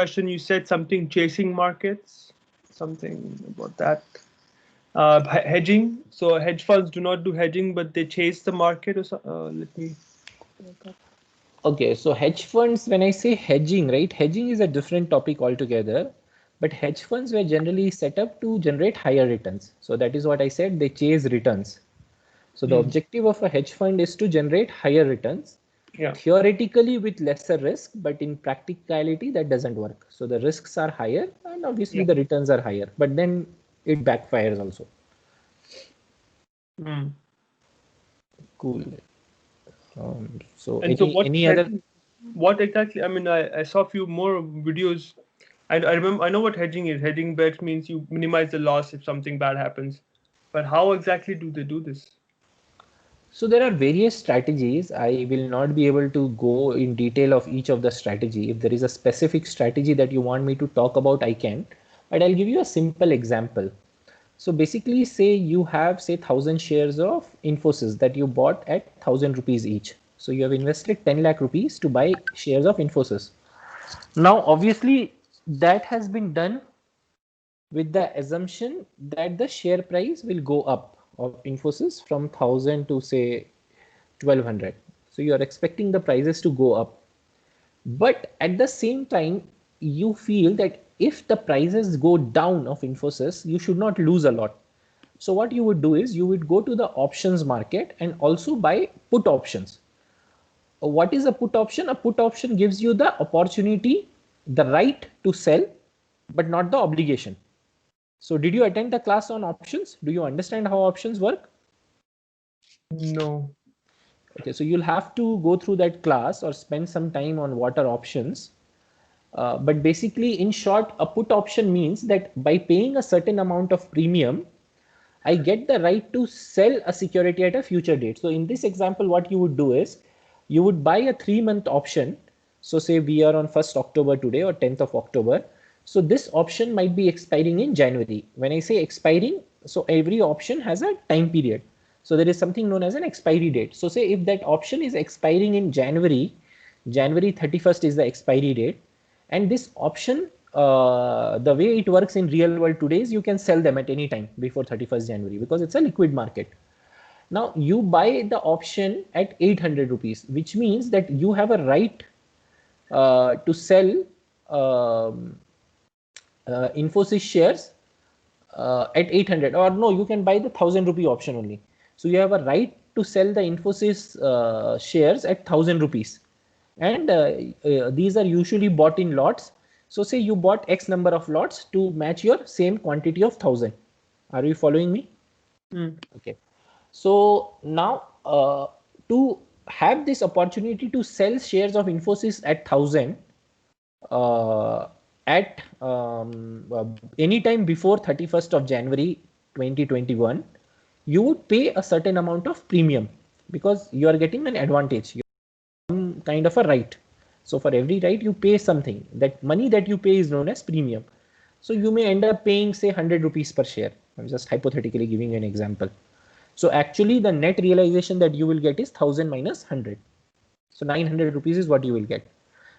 discussion, you said something chasing markets, something about that. Hedging. So hedge funds do not do hedging, but they chase the market. Or so, let me. Okay, so hedge funds, when I say hedging, right, hedging is a different topic altogether, but hedge funds were generally set up to generate higher returns. So that is what I said, they chase returns. So the objective of a hedge fund is to generate higher returns, Yeah. theoretically with lesser risk, but in practicality that doesn't work. So the risks are higher and obviously the returns are higher, but then it backfires also. Cool. So any other? What exactly? I mean, I saw a few more videos. I remember. I know what hedging is. Hedging bets means you minimize the loss if something bad happens. But how exactly do they do this? So there are various strategies. I will not be able to go in detail of each of the strategy. If there is a specific strategy that you want me to talk about, I can, but I'll give you a simple example. So basically say you have say 1000 shares of Infosys that you bought at 1000 rupees each. So you have invested 10 lakh rupees to buy shares of Infosys. Now, obviously that has been done with the assumption that the share price will go up of Infosys from 1000 to say 1200. So you are expecting the prices to go up. But at the same time, you feel that if the prices go down of Infosys, you should not lose a lot. So what you would do is you would go to the options market and also buy put options. What is a put option? A put option gives you the opportunity, the right to sell, but not the obligation. So did you attend the class on options? Do you understand how options work? No. Okay, so you'll have to go through that class or spend some time on what are options. But basically, in short, a put option means that by paying a certain amount of premium, I get the right to sell a security at a future date. So in this example, what you would do is you would buy a 3-month option. So say we are on 1st October today or 10th of October. So this option might be expiring in January. When I say expiring, so every option has a time period. So there is something known as an expiry date. So say if that option is expiring in January, January 31st is the expiry date. And this option, the way it works in real world today is you can sell them at any time before 31st January because it's a liquid market. Now you buy the option at 800 rupees, which means that you have a right to sell Infosys shares at 800, or no, you can buy the 1000 rupee option only. So you have a right to sell the Infosys shares at 1000 rupees. And these are usually bought in lots. So say you bought X number of lots to match your same quantity of 1000. Are you following me? Okay. So now to have this opportunity to sell shares of Infosys at 1000 at any time before 31st of January 2021, you would pay a certain amount of premium because you are getting an advantage. You have some kind of a right. So for every right you pay something. That money that you pay is known as premium. So you may end up paying say 100 rupees per share. I'm just hypothetically giving you an example. So actually the net realization that you will get is 1000 minus 100. So 900 rupees is what you will get.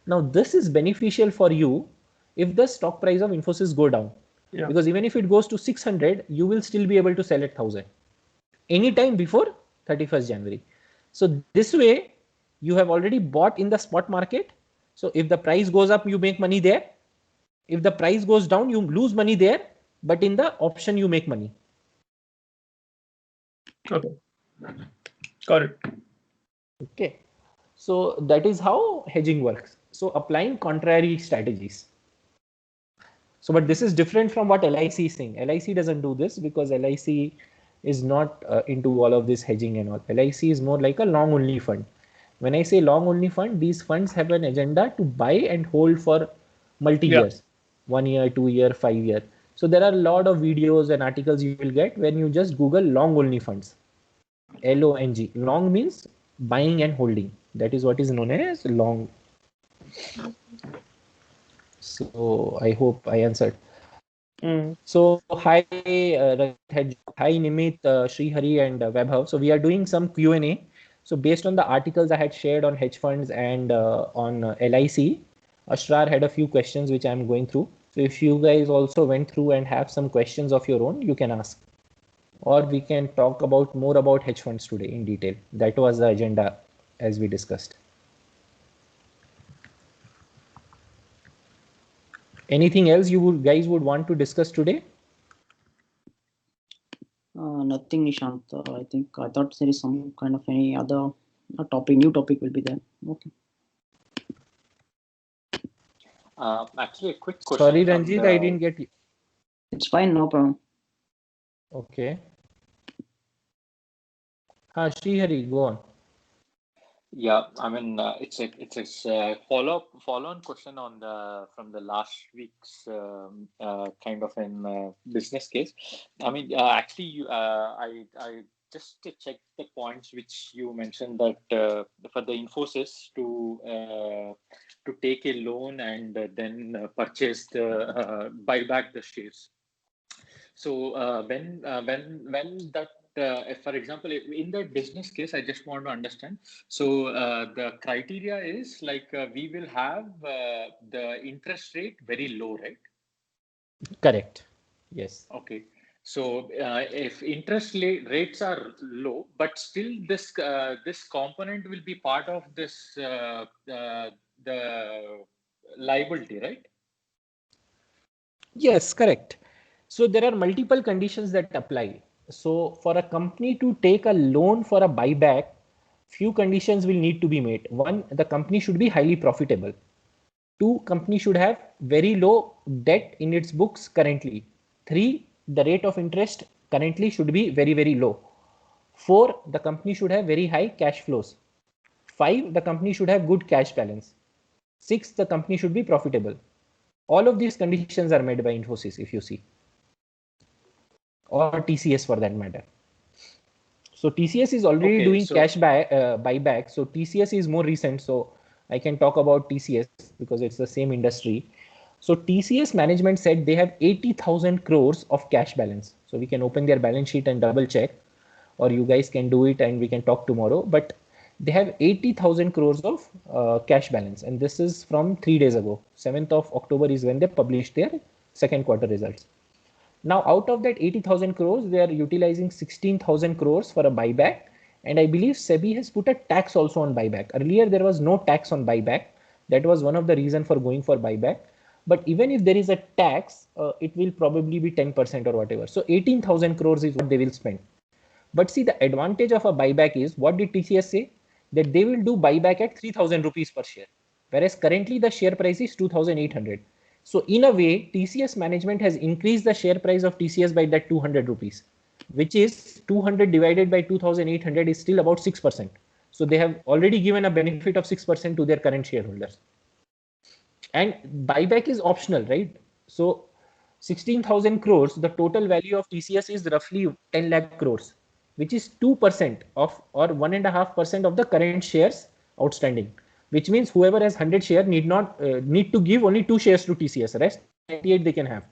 Now this is beneficial for you if the stock price of Infosys go down. Because even if it goes to 600, you will still be able to sell at 1000 anytime before 31st January. So this way you have already bought in the spot market. So if the price goes up, you make money there. If the price goes down, you lose money there, but in the option you make money. Okay. Got it. Okay. So that is how hedging works. So applying contrary strategies. So, but this is different from what LIC is saying. LIC doesn't do this because LIC is not into all of this hedging and all. LIC is more like a long only fund. When I say long only fund, these funds have an agenda to buy and hold for multi years, 1 year, 2 year, 5 year. So there are a lot of videos and articles you will get when you just Google long only funds. LONG. Long means buying and holding. That is what is known as long. So I hope I answered. So hi, hi Nimit, Srihari, and Webhav. So we are doing some Q&A. So based on the articles I had shared on hedge funds and on LIC, Ashrar had a few questions which I'm going through. So if you guys also went through and have some questions of your own, you can ask. Or we can talk about more about hedge funds today in detail. That was the agenda as we discussed. Anything else you guys would want to discuss today? Nothing, Nishant. I thought there is some kind of any other new topic will be there. Okay. Actually, a quick question. Sorry, Ranjit, I didn't get you. It's fine, no problem. Okay. Srihari, go on. Yeah, I mean, it's a follow-on question on from the last week's kind of an business case. I mean, actually, I just to check the points which you mentioned that for the Infosys to take a loan and then purchase buy back the shares. So when that for example, in that business case, I just want to understand. So the criteria is like we will have the interest rate very low, right? Correct. Yes. Okay. So if interest rates are low, but still this component will be part of this the liability, right? Yes, correct. So there are multiple conditions that apply. So for a company to take a loan for a buyback, few conditions will need to be met. One, the company should be highly profitable. Two, company should have very low debt in its books currently. Three, the rate of interest currently should be very, very low. Four, the company should have very high cash flows. Five, the company should have good cash balance. Six, the company should be profitable. All of these conditions are met by Infosys, if you see, or TCS for that matter. So TCS is already doing cash buyback. So TCS is more recent. So I can talk about TCS because it's the same industry. So TCS management said they have 80,000 crores of cash balance. So we can open their balance sheet and double check, or you guys can do it and we can talk tomorrow. But they have 80,000 crores of cash balance. And this is from 3 days ago. 7th of October is when they published their second quarter results. Now, out of that 80,000 crores, they are utilizing 16,000 crores for a buyback. And I believe SEBI has put a tax also on buyback. Earlier, there was no tax on buyback. That was one of the reasons for going for buyback. But even if there is a tax, it will probably be 10% or whatever. So 18,000 crores is what they will spend. But see, the advantage of a buyback is, what did TCS say? That they will do buyback at 3,000 rupees per share. Whereas currently the share price is 2,800. So in a way, TCS management has increased the share price of TCS by that 200 rupees, which is 200 divided by 2,800 is still about 6%. So they have already given a benefit of 6% to their current shareholders. And buyback is optional, right? So 16,000 crores, the total value of TCS is roughly 10 lakh crores, which is 2% of or 1.5% of the current shares outstanding. Which means whoever has 100 share need to give only 2 shares to TCS. Rest 98 they can have,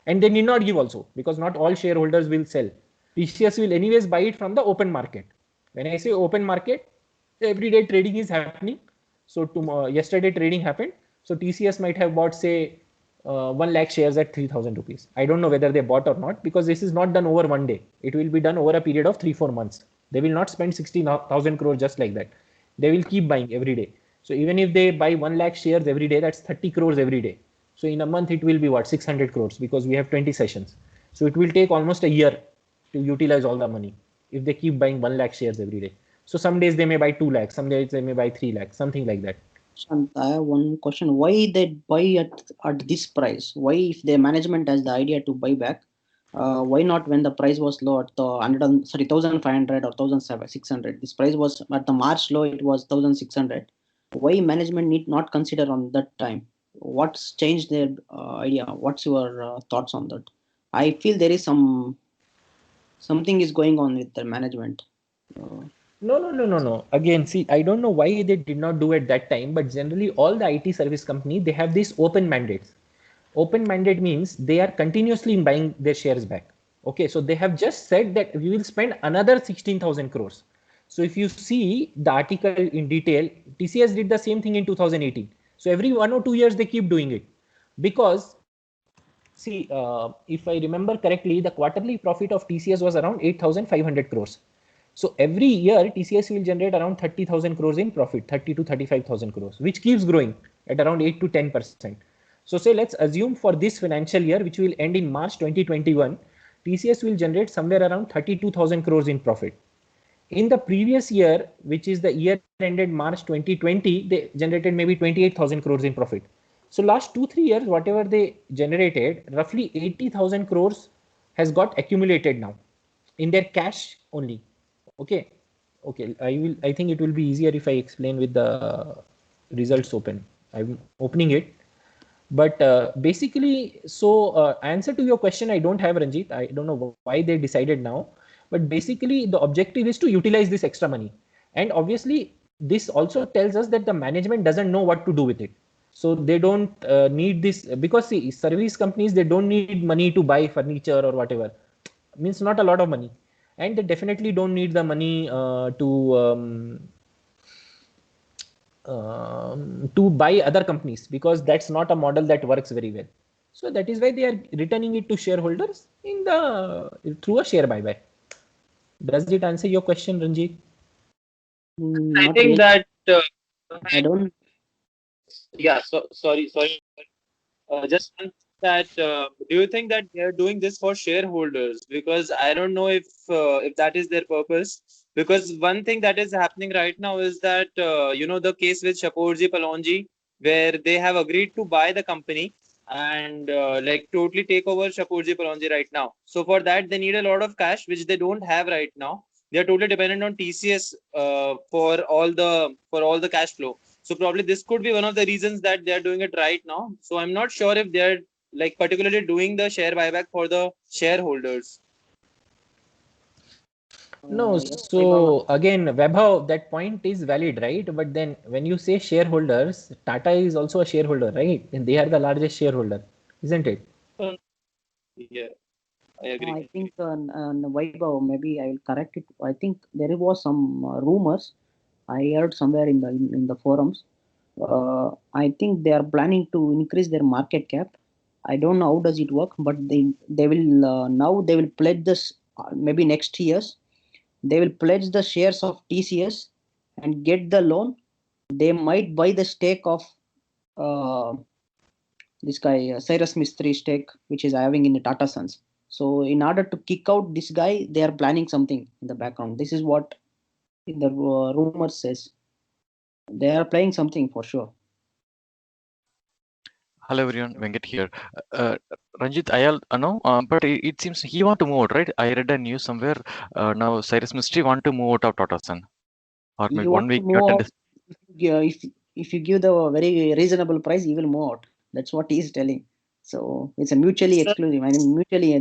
and they need not give also because not all shareholders will sell. TCS will anyways buy it from the open market. When I say open market, every day trading is happening. So yesterday trading happened. So TCS might have bought say 1 lakh shares at 3,000 rupees. I don't know whether they bought or not because this is not done over one day. It will be done over a period of 3-4 months. They will not spend 16,000 crores just like that. They will keep buying every day. So even if they buy 1 lakh shares every day, that's 30 crores every day. So in a month, it will be what, 600 crores because we have 20 sessions. So it will take almost a year to utilize all the money if they keep buying 1 lakh shares every day. So some days they may buy 2 lakhs, some days they may buy 3 lakhs, something like that. Shant, I have one question. Why they buy at this price? Why, if the management has the idea to buy back, why not when the price was low at the 1,500 or 1,600? This price was at the March low, it was 1,600. Why management need not consider on that time? What's changed their idea? What's your thoughts on that? I feel there is something is going on with the management. No. Again, see, I don't know why they did not do at that time, but generally all the IT service company, they have these open mandates. Open mandate means they are continuously buying their shares back. Okay, so they have just said that we will spend another 16,000 crores. So if you see the article in detail, TCS did the same thing in 2018. So every 1 or 2 years they keep doing it, because see, if I remember correctly, the quarterly profit of TCS was around 8,500 crores. So every year TCS will generate around 30,000 crores in profit, 30 to 35,000 crores, which keeps growing at around 8 to 10%. So say let's assume for this financial year, which will end in March 2021, TCS will generate somewhere around 32,000 crores in profit. In the previous year, which is the year ended March 2020, they generated maybe 28,000 crores in profit. So last 2-3 years, whatever they generated, roughly 80,000 crores has got accumulated now in their cash only. Okay. I think it will be easier if I explain with the results open. I'm opening it. But basically, so answer to your question, I don't have, Ranjit. I don't know why they decided now. But basically, the objective is to utilize this extra money. And obviously, this also tells us that the management doesn't know what to do with it. So they don't need this, because see, service companies, they don't need money to buy furniture or whatever. Means not a lot of money. And they definitely don't need the money to buy other companies, because that's not a model that works very well. So that is why they are returning it to shareholders through a share buyback. Does it answer your question, Ranjit? Mm, I not think really. that I don't. yeah. So sorry. Just one that do you think that they are doing this for shareholders? Because I don't know if that is their purpose. Because one thing that is happening right now is that the case with Shapoorji Pallonji, where they have agreed to buy the company and like totally take over Shapoorji Pallonji right now. So for that they need a lot of cash, which they don't have right now. They are totally dependent on TCS for all the cash flow. So probably this could be one of the reasons that they are doing it right now. So I'm not sure if they're like particularly doing the share buyback for the shareholders. No, Yes, so again, Vaibhav, that point is valid, right? But then when you say shareholders, Tata is also a shareholder, right? And they are the largest shareholder, isn't it? Yeah, I I agree. think Vaibhav, maybe I will correct it. I think there was some rumors I heard somewhere in the forums. I think they are planning to increase their market cap. I don't know how does it work, but they will now they will pledge this maybe next years. They will pledge the shares of TCS and get the loan. They might buy the stake of uh, this guy Cyrus Mistry stake, which is having in the Tata Sons. So in order to kick out this guy, they are planning something in the background. This is what in the rumor says. They are playing something for sure. Hello everyone, Venkat here. Ranjit, know, but it seems he want to move out, right? I read a news somewhere. Now Cyrus Mystery want to move out of Tata Sun, or maybe You 1 want to week. move out, if you give the very reasonable price, he will move out. That's what he is telling. So it's a mutually exclusive. I mean, mutually